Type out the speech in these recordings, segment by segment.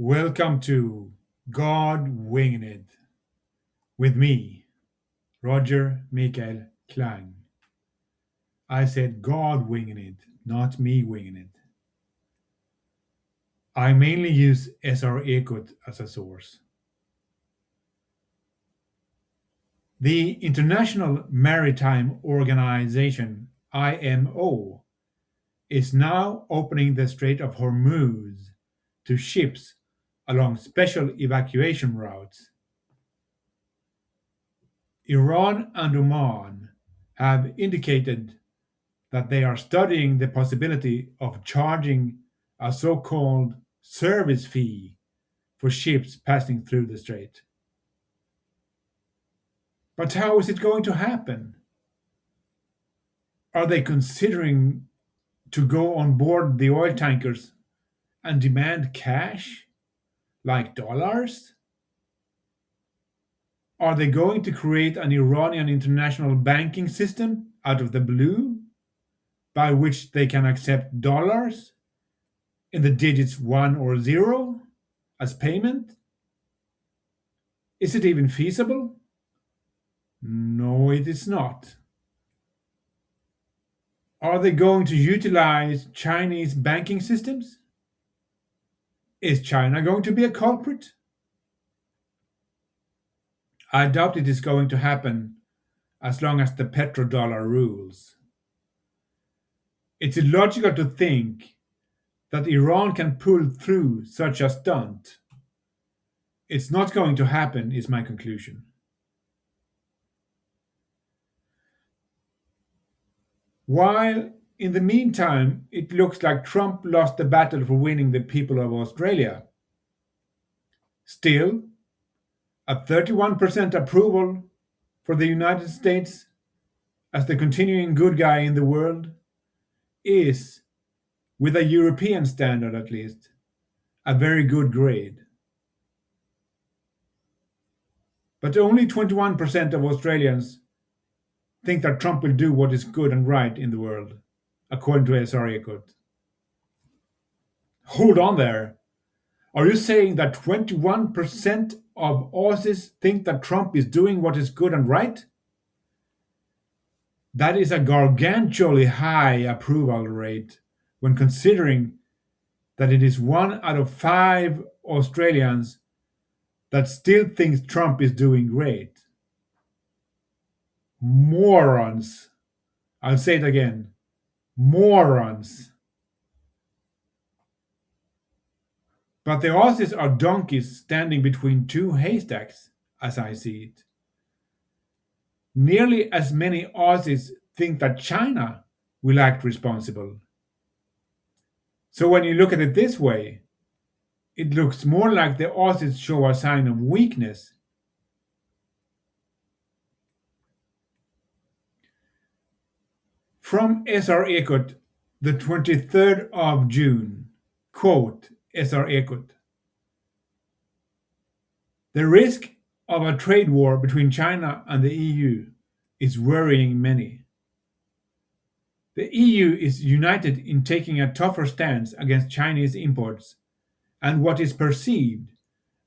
Welcome to God Winging It with me, Roger Mikael Klang. I said God winging it, not me winging it. I mainly use SR Ekot as a source. The International Maritime Organization, IMO, is now opening the Strait of Hormuz to ships along special evacuation routes. Iran and Oman have indicated that they are studying the possibility of charging a so-called service fee for ships passing through the strait. But how is it going to happen? Are they considering to go on board the oil tankers and demand cash, like dollars? Are they going to create an Iranian international banking system out of the blue by which they can accept dollars in the digits 1 or 0 as payment? Is it even feasible? No, it is not. Are they going to utilize Chinese banking systems? Is China going to be a culprit? I doubt it is going to happen as long as the petrodollar rules. It's illogical to think that Iran can pull through such a stunt. It's not going to happen, is my conclusion. While in the meantime, it looks like Trump lost the battle for winning the people of Australia. Still, a 31% approval for the United States as the continuing good guy in the world is, with a European standard at least, a very good grade. But only 21% of Australians think that Trump will do what is good and right in the world, according to SR Ekot. Hold on there. Are you saying that 21% of Aussies think that Trump is doing what is good and right? That is a gargantually high approval rate when considering that it is 1 out of 5 Australians that still thinks Trump is doing great. Morons. I'll say it again. Morons. But the Aussies are donkeys standing between two haystacks, as I see it. Nearly as many Aussies think that China will act responsible. So when you look at it this way, it looks more like the Aussies show a sign of weakness. From SR Ekot, the 23rd of June, quote SR Ekot. The risk of a trade war between China and the EU is worrying many. The EU is united in taking a tougher stance against Chinese imports and what is perceived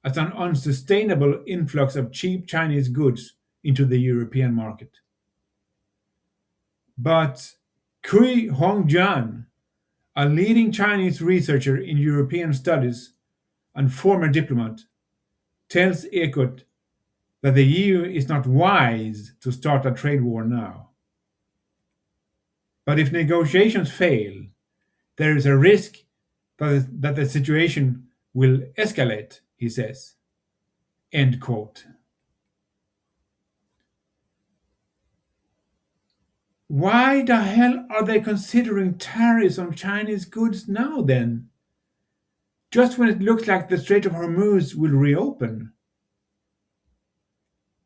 as an unsustainable influx of cheap Chinese goods into the European market. But Cui Hongjian, a leading Chinese researcher in European studies and former diplomat, tells Ekot that the EU is not wise to start a trade war now. But if negotiations fail, there is a risk that the situation will escalate, he says. End quote. Why the hell are they considering tariffs on Chinese goods now then? Just when it looks like the Strait of Hormuz will reopen.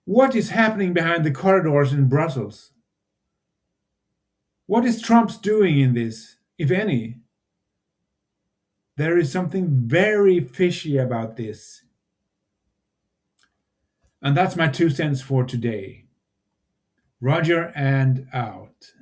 What is happening behind the corridors in Brussels? What is Trump doing in this, if any? There is something very fishy about this. And that's my 2 cents for today. Roger and out.